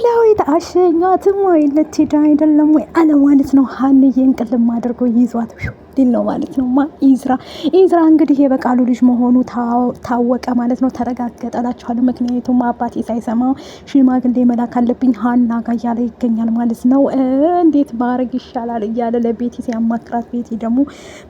ኖላዊት አሸኛትም ወይ ልትሄድ አይደለም ወይ አለ ማለት ነው። ሀንዬን ቅልም አድርጎ ይዟት ዲል ነው ማለት ነው። ኢዝራ እንግዲህ የበቃሉ ልጅ መሆኑ ታወቀ ማለት ነው። ተረጋገጠላችኋል። ምክንያቱም አባቴ ሳይሰማው ሽማግሌ መላክ አለብኝ ሀና ጋር እያለ ይገኛል ማለት ነው። እንዴት ባረግ ይሻላል እያለ ለቤቲ ሲያማክራት፣ ቤቲ ደግሞ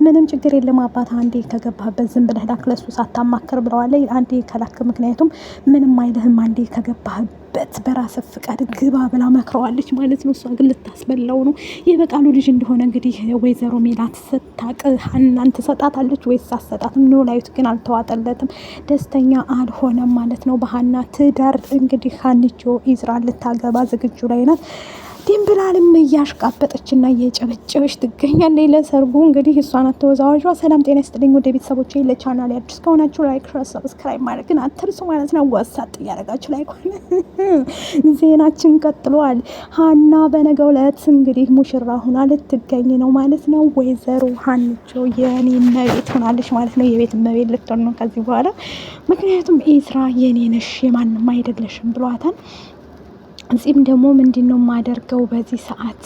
ምንም ችግር የለም አባት አንዴ ከገባህበት ዝም ብለህ ላክ ለሱ ሳታማክር ብለዋለች። አንዴ ከላክ ምክንያቱም ምንም አይልህም አንዴ ከገባህበት በራስ ፍቃድ ግባ ብላ መክረዋለች ማለት ነው። እሷ ግን ልታስበላው ነው። የበቃሉ ልጅ እንደሆነ እንግዲህ ወይዘሮ ሜላት ስታቅ ሀናን ትሰጣታለች ወይስ አትሰጣትም? ኖላዊት ግን አልተዋጠለትም፣ ደስተኛ አልሆነም ማለት ነው በሀና ትዳር። እንግዲህ ሀኒቾ ኢዝራን ልታገባ ዝግጁ ላይ ናት። ዲምብላልም እያሽቃበጠችና እየጨበጨበች ትገኛለች ለሰርጉ። እንግዲህ እሷ ናት ተወዛዋዧ። ሰላም ጤና ይስጥልኝ ወደ ቤተሰቦቼ። ለቻናል አዲስ ከሆናችሁ ላይክ፣ ሼር፣ ሰብስክራይብ ማድረግ ግን አትርሱ ማለት ነው። ዋሳጥ እያደረጋችሁ ላይክ ሆነ። ዜናችን ቀጥሏል። ሀና በነገው ዕለት እንግዲህ ሙሽራ ሁና ልትገኝ ነው ማለት ነው። ወይዘሮ ሀኒቾ የኔ እመቤት ሆናለች ማለት ነው። የቤት እመቤት ልትሆን ነው ከዚህ በኋላ። ምክንያቱም ኢዝራ የኔ ነሽ የማንም አይደለሽም ብሏታል። እዚህም ደግሞ ምንድን ነው የማደርገው በዚህ ሰዓት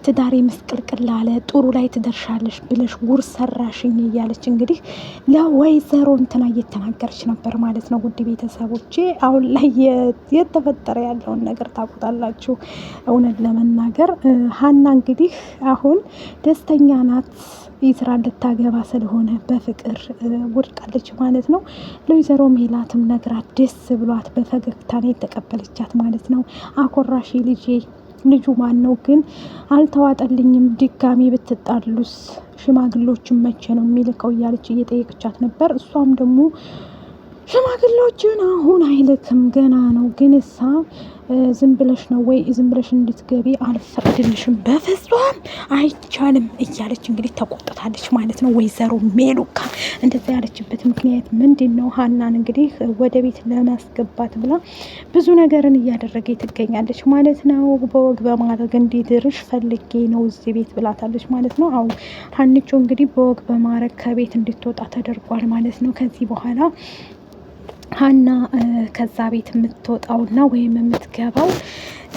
ትዳሬ ምስቅልቅል አለ፣ ጥሩ ላይ ትደርሻለሽ ብለሽ ጉር ሰራሽኝ እያለች እንግዲህ ለወይዘሮ እንትና እየተናገረች ነበር ማለት ነው። ውድ ቤተሰቦቼ አሁን ላይ የተፈጠረ ያለውን ነገር ታውቁታላችሁ። እውነት ለመናገር ሀና እንግዲህ አሁን ደስተኛ ናት። ኢዝራ ልታገባ ስለሆነ በፍቅር ወድቃለች ማለት ነው። ለወይዘሮ ሜላትም ነግራት ደስ ብሏት በፈገግታ ነው የተቀበለቻት ማለት ነው። አኮራሺ ልጁ ማን ነው ግን አልተዋጠልኝም፣ ድጋሚ ብትጣሉስ ሽማግሎችን መቼ ነው የሚልከው እያለች እየጠየቀቻት ነበር። እሷም ደግሞ ሽማግሌዎችን አሁን አይልክም ገና ነው፣ ግን እሳ ዝም ብለሽ ነው ወይ ዝም ብለሽ እንድትገቢ አልፈቅድልሽም፣ በፍጹም አይቻልም እያለች እንግዲህ ተቆጥታለች ማለት ነው። ወይዘሮ ሜሉካ እንደዛ ያለችበት ምክንያት ምንድን ነው? ሀናን እንግዲህ ወደ ቤት ለማስገባት ብላ ብዙ ነገርን እያደረገ ትገኛለች ማለት ነው። በወግ በማድረግ እንዲድርሽ ፈልጌ ነው እዚህ ቤት ብላታለች ማለት ነው። አዎ ሀኒቾ እንግዲህ በወግ በማድረግ ከቤት እንድትወጣ ተደርጓል ማለት ነው። ከዚህ በኋላ ሀና ከዛ ቤት የምትወጣውና ወይም የምትገባው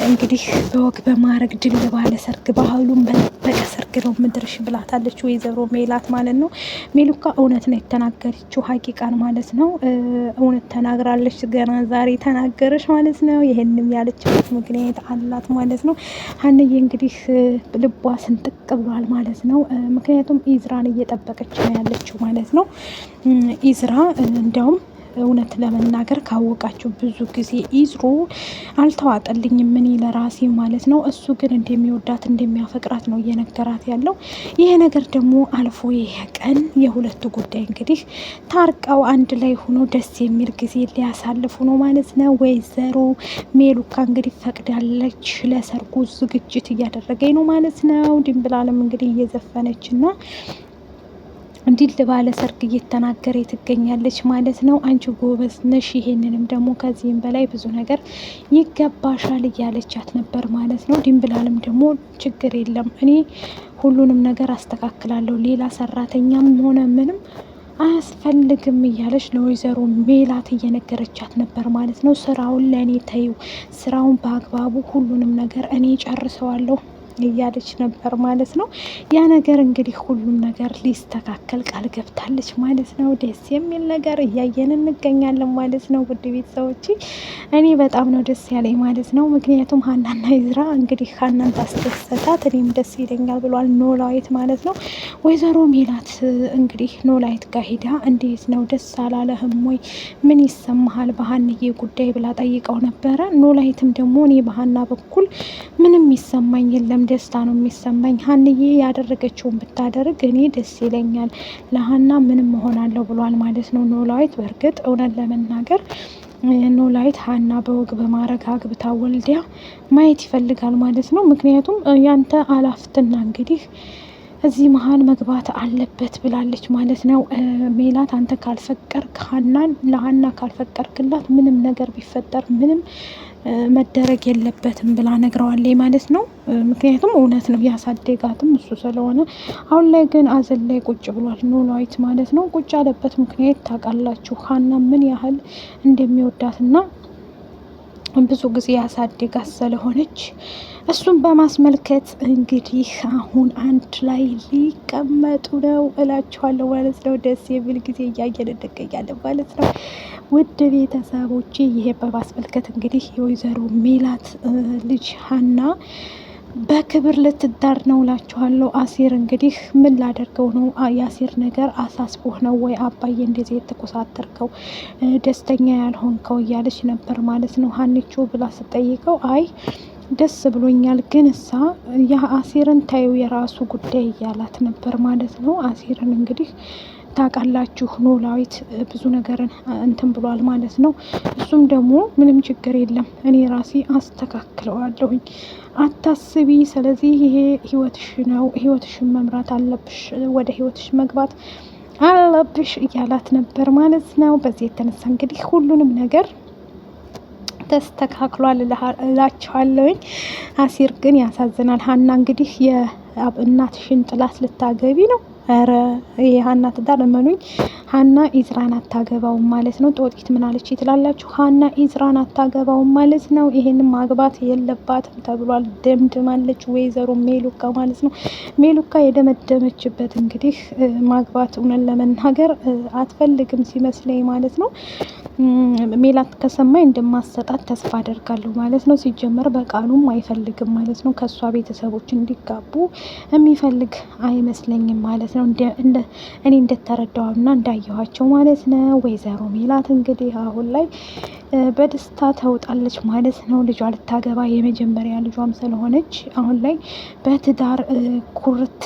እንግዲህ በወግ በማድረግ ድል ባለ ሰርግ ባህሉን በጠበቀ ሰርግ ነው ምድርሽ ብላታለች ወይዘሮ ሜላት ማለት ነው። ሜሉካ እውነት ነው የተናገረችው፣ ሀቂቃን ማለት ነው። እውነት ተናግራለች። ገና ዛሬ ተናገረች ማለት ነው። ይህንም ያለችበት ምክንያት አላት ማለት ነው። ሀንዬ እንግዲህ ልቧ ስንጥቅ ብሏል ማለት ነው። ምክንያቱም ኢዝራን እየጠበቀች ነው ያለችው ማለት ነው። ኢዝራ እንዲያውም እውነት ለመናገር ካወቃችሁ ብዙ ጊዜ ኢዝሩ አልተዋጠልኝም እኔ ለራሴ ማለት ነው። እሱ ግን እንደሚወዳት እንደሚያፈቅራት ነው እየነገራት ያለው። ይሄ ነገር ደግሞ አልፎ ይሄ ቀን የሁለቱ ጉዳይ እንግዲህ ታርቀው አንድ ላይ ሆኖ ደስ የሚል ጊዜ ሊያሳልፉ ነው ማለት ነው። ወይዘሮ ሜሉካ እንግዲህ ፈቅዳለች፣ ለሰርጉ ዝግጅት እያደረገኝ ነው ማለት ነው። ድንብላለም እንግዲህ እየዘፈነች እና እንዲል ባለ ሰርግ እየተናገረ ትገኛለች ማለት ነው። አንቺ ጎበዝ ነሽ፣ ይሄንንም ደግሞ ከዚህም በላይ ብዙ ነገር ይገባሻል እያለቻት ነበር ማለት ነው። ድንብላልም ደግሞ ችግር የለም እኔ ሁሉንም ነገር አስተካክላለሁ፣ ሌላ ሰራተኛም ሆነ ምንም አያስፈልግም እያለች ለወይዘሮ ሜላት እየነገረቻት ነበር ማለት ነው። ስራውን ለእኔ ተይው፣ ስራውን በአግባቡ ሁሉንም ነገር እኔ ጨርሰዋለሁ እያለች ነበር ማለት ነው። ያ ነገር እንግዲህ ሁሉም ነገር ሊስተካከል ቃል ገብታለች ማለት ነው። ደስ የሚል ነገር እያየን እንገኛለን ማለት ነው። ውድ ቤተሰቦች እኔ በጣም ነው ደስ ያለኝ ማለት ነው። ምክንያቱም ሀናና ኢዝራ እንግዲህ ሀናን ታስደሰታት እኔም ደስ ይለኛል ብሏል ኖላዊት ማለት ነው። ወይዘሮ ሜላት እንግዲህ ኖላዊት ጋር ሄዳ እንዴት ነው ደስ አላለህም ወይ ምን ይሰማሃል በሀንዬ ጉዳይ ብላ ጠይቀው ነበረ። ኖላዊትም ደግሞ እኔ በሀና በኩል ምንም ይሰማኝ የለም ደስታ ነው የሚሰማኝ፣ ሀንዬ ያደረገችውን ብታደርግ እኔ ደስ ይለኛል፣ ለሀና ምንም እሆናለሁ ብሏል ማለት ነው ኖላዊት። በእርግጥ እውነት ለመናገር ኖላዊት ሀና በወግ በማድረግ አግብታ ወልዲያ ማየት ይፈልጋል ማለት ነው። ምክንያቱም ያንተ አላፍትና እንግዲህ እዚህ መሀል መግባት አለበት ብላለች ማለት ነው። ሜላት አንተ ካልፈቀርክ ሀናን ለሀና ካልፈቀርክላት ምንም ነገር ቢፈጠር ምንም መደረግ የለበትም ብላ ነግረዋለች ማለት ነው። ምክንያቱም እውነት ነው ያሳደጋትም እሱ ስለሆነ። አሁን ላይ ግን አዘን ላይ ቁጭ ብሏል ኖላዊት ማለት ነው። ቁጭ ያለበት ምክንያት ታውቃላችሁ፣ ሀና ምን ያህል እንደሚወዳትና ብዙ ጊዜ ያሳድጋት ስለሆነች እሱን በማስመልከት እንግዲህ አሁን አንድ ላይ ሊቀመጡ ነው እላችኋለሁ ማለት ነው። ደስ የሚል ጊዜ እያየን እንገኛለን ማለት ነው። ውድ ቤተሰቦቼ ይሄ በማስመልከት እንግዲህ የወይዘሮ ሜላት ልጅ ሀና በክብር ልትዳር ነው እላችኋለሁ። አሲር እንግዲህ ምን ላደርገው ነው? የአሲር ነገር አሳስቦህ ነው ወይ አባዬ እንደዚህ የተኮሳተርከው ደስተኛ ያልሆንከው እያለች ነበር ማለት ነው ሀኒቾ ብላ ስጠይቀው አይ ደስ ብሎኛል፣ ግን እሳ የአሲርን ታዩ የራሱ ጉዳይ እያላት ነበር ማለት ነው። አሲርን እንግዲህ ታውቃላችሁ ኖላዊት ብዙ ነገርን እንትን ብሏል ማለት ነው። እሱም ደግሞ ምንም ችግር የለም እኔ ራሴ አስተካክለዋለሁኝ አታስቢ፣ ስለዚህ ይሄ ህይወትሽ ነው፣ ህይወትሽን መምራት አለብሽ፣ ወደ ህይወትሽ መግባት አለብሽ እያላት ነበር ማለት ነው። በዚህ የተነሳ እንግዲህ ሁሉንም ነገር ተስተካክሏል እላችኋለሁኝ። አሲር ግን ያሳዝናል። ሀና እንግዲህ የእናትሽን ጥላት ልታገቢ ነው። ኧረ የሀና ትዳር እመኑኝ ሀና ኢዝራን አታገባውም ማለት ነው። ጦጢት ምን አለች ትላላችሁ? ሀና ኢዝራን አታገባውም ማለት ነው። ይሄንን ማግባት የለባትም ተብሏል። ደምድማለች ወይዘሮ ሜሉካ ማለት ነው። ሜሉካ የደመደመችበት እንግዲህ ማግባት እውነት ለመናገር አትፈልግም ሲመስለኝ ማለት ነው። ሜላት ከሰማይ እንደማሰጣት ተስፋ አደርጋለሁ ማለት ነው። ሲጀመር በቃሉም አይፈልግም ማለት ነው። ከእሷ ቤተሰቦች እንዲጋቡ የሚፈልግ አይመስለኝም ማለት ነው። እኔ እንደተረዳውና እንዳየኋቸው ማለት ነው። ወይዘሮ ሜላት እንግዲህ አሁን ላይ በደስታ ተውጣለች ማለት ነው። ልጇ ልታገባ የመጀመሪያ ልጇም ስለሆነች አሁን ላይ በትዳር ኩርት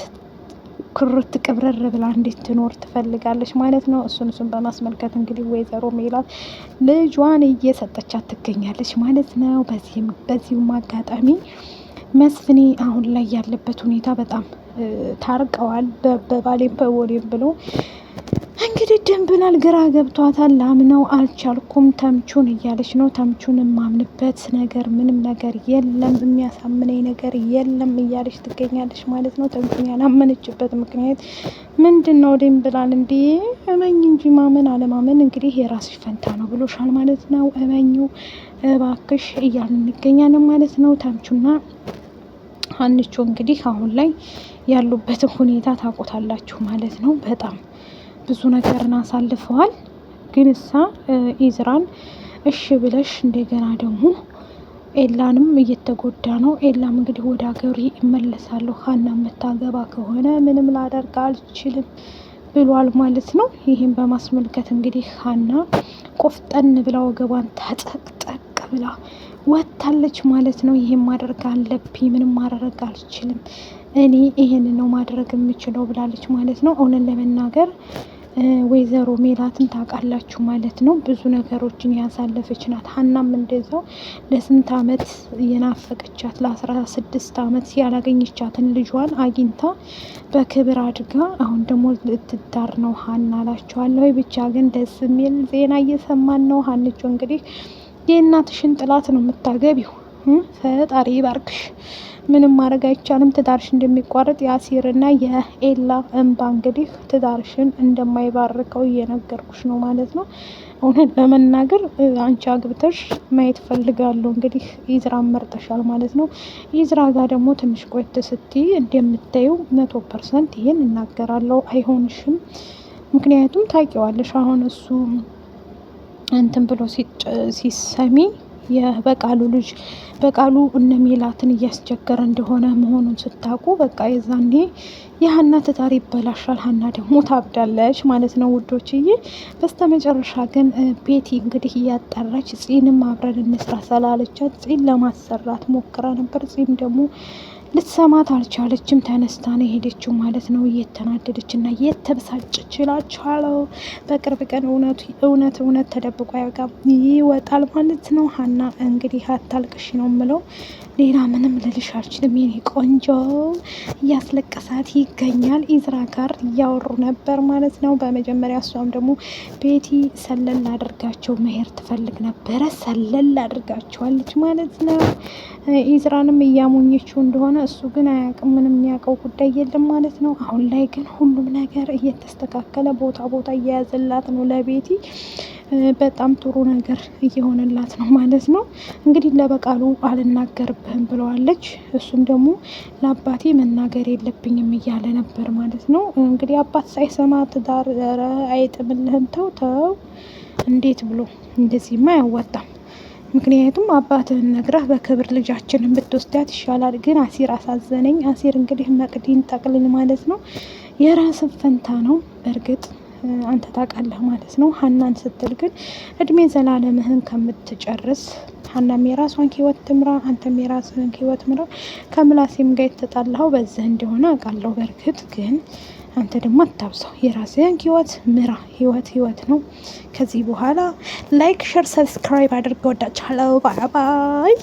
ቅብረር ብላ እንዴት ትኖር ትፈልጋለች ማለት ነው። እሱን በማስመልከት እንግዲህ ወይዘሮ ሜላት ልጇን እየሰጠቻት ትገኛለች ማለት ነው። በዚሁም አጋጣሚ መስፍኔ አሁን ላይ ያለበት ሁኔታ በጣም ታርቀዋል። በባሌም በወሬም ብሎ እንግዲህ ድንብላል ግራ ገብቷታል። ላምነው አልቻልኩም ተምቹን እያለች ነው። ተምቹን የማምንበት ነገር ምንም ነገር የለም፣ የሚያሳምነኝ ነገር የለም እያለች ትገኛለች ማለት ነው። ተምቹን ያላመነችበት ምክንያት ምንድን ነው? ድንብላል እንዴ እመኝ እንጂ ማመን አለማመን እንግዲህ የራስሽ ፈንታ ነው ብሎሻል ማለት ነው። እመኙ እባክሽ እያልን እንገኛለን ማለት ነው። ተምቹና ሀንቾ እንግዲህ አሁን ላይ ያሉበትን ሁኔታ ታውቁታላችሁ ማለት ነው። በጣም ብዙ ነገርን አሳልፈዋል። ግን እሳ ኢዝራን እሺ ብለሽ እንደገና ደግሞ ኤላንም እየተጎዳ ነው። ኤላም እንግዲህ ወደ ሀገሩ ይመለሳለሁ ሀና የምታገባ ከሆነ ምንም ላደርግ አልችልም ብሏል ማለት ነው። ይህም በማስመልከት እንግዲህ ሀና ቆፍጠን ብላ ወገቧን ታጠቅጠቅ ብላ ወታለች ማለት ነው። ይሄን ማድረግ አለብኝ፣ ምንም ማድረግ አልችልም፣ እኔ ይሄን ነው ማድረግ የምችለው ብላለች ማለት ነው። እውነት ለመናገር ወይዘሮ ሜላትን ታውቃላችሁ ማለት ነው። ብዙ ነገሮችን ያሳለፈች ናት። ሀናም እንደዛው ለስንት አመት የናፈቀቻት ለ16 አመት ያላገኘቻትን ልጇን አግኝታ በክብር አድጋ አሁን ደግሞ ልትዳር ነው ሀና እላችኋለሁ። ብቻ ግን ደስ የሚል ዜና እየሰማን ነው። ሀንቾ እንግዲህ የእናትሽን ጥላት ነው የምታገቢው። ፈጣሪ ባርክሽ። ምንም ማድረግ አይቻልም። ትዳርሽ እንደሚቋረጥ የአሲርና የኤላ እንባ እንግዲህ ትዳርሽን እንደማይባርከው እየነገርኩሽ ነው ማለት ነው። እውነት ለመናገር አንቺ አግብተሽ ማየት ፈልጋለሁ። እንግዲህ ኢዝራን መርጠሻል ማለት ነው። ኢዝራ ጋር ደግሞ ትንሽ ቆይት ስትይ እንደምታዩ 100% ይሄን እናገራለሁ አይሆንሽም። ምክንያቱም ታውቂዋለሽ አሁን እሱ እንትን ብሎ ሲሰሚ የበቃሉ ልጅ በቃሉ እነ ሜላትን እያስቸገረ እንደሆነ መሆኑን ስታውቁ በቃ የዛኔ የሀና ትዳር ይበላሻል። ሀና ደግሞ ታብዳለች ማለት ነው ውዶችዬ። በስተ መጨረሻ ግን ቤቲ እንግዲህ እያጠራች ጺንም አብረን እንስራ ስላለቻት ጺን ለማሰራት ሞክራ ነበር። ጺም ደግሞ ልትሰማት አልቻለችም። ተነስታ ነው የሄደችው ማለት ነው። እየተናደደች እና እየተበሳጨች እላችኋለሁ። በቅርብ ቀን እውነት ተደብቆ አያውቅም ይወጣል ማለት ነው። ሀና እንግዲህ አታልቅሽ ነው የምለው፣ ሌላ ምንም ልልሽ አልችልም። የኔ ቆንጆ እያስለቀሳት ይገኛል። ኢዝራ ጋር እያወሩ ነበር ማለት ነው። በመጀመሪያ እሷም ደግሞ ቤቲ ሰለል አድርጋቸው መሄድ ትፈልግ ነበረ። ሰለል አድርጋቸዋለች ማለት ነው። ኢዝራንም እያሞኘችው እንደሆነ እሱ ግን አያውቅም። ምንም የሚያውቀው ጉዳይ የለም ማለት ነው። አሁን ላይ ግን ሁሉም ነገር እየተስተካከለ ቦታ እየያዘላት ነው ለቤቲ። በጣም ጥሩ ነገር እየሆነላት ነው ማለት ነው። እንግዲህ ለበቃሉ አልናገርብህም ብለዋለች። እሱም ደግሞ ለአባቴ መናገር የለብኝም እያለ ነበር ማለት ነው። እንግዲህ አባት ሳይሰማ ትዳር አይጥምልህም። ተው ተው፣ እንዴት ብሎ እንደዚህማ አያዋጣም። ምክንያቱም አባትህን ነግረህ በክብር ልጃችንን ብትወስዳት ይሻላል። ግን አሲር አሳዘነኝ። አሲር እንግዲህ መቅዲን ጠቅልል ማለት ነው። የራስን ፈንታ ነው በእርግጥ አንተ ታውቃለህ ማለት ነው። ሀናን ስትል ግን እድሜ ዘላለምህን ከምትጨርስ ሀናም የራሷን ህይወት ትምራ፣ አንተም የራስህን ህይወት ምራ። ከምላሴም ጋር የተጣላኸው በዚህ እንደሆነ አውቃለሁ። በእርግጥ ግን አንተ ደግሞ አታብሰው፣ የራስህን ህይወት ምራ። ህይወት ነው። ከዚህ በኋላ ላይክ፣ ሸር፣ ሰብስክራይብ አድርገው። ወዳችኋለሁ። ባይ ባይ።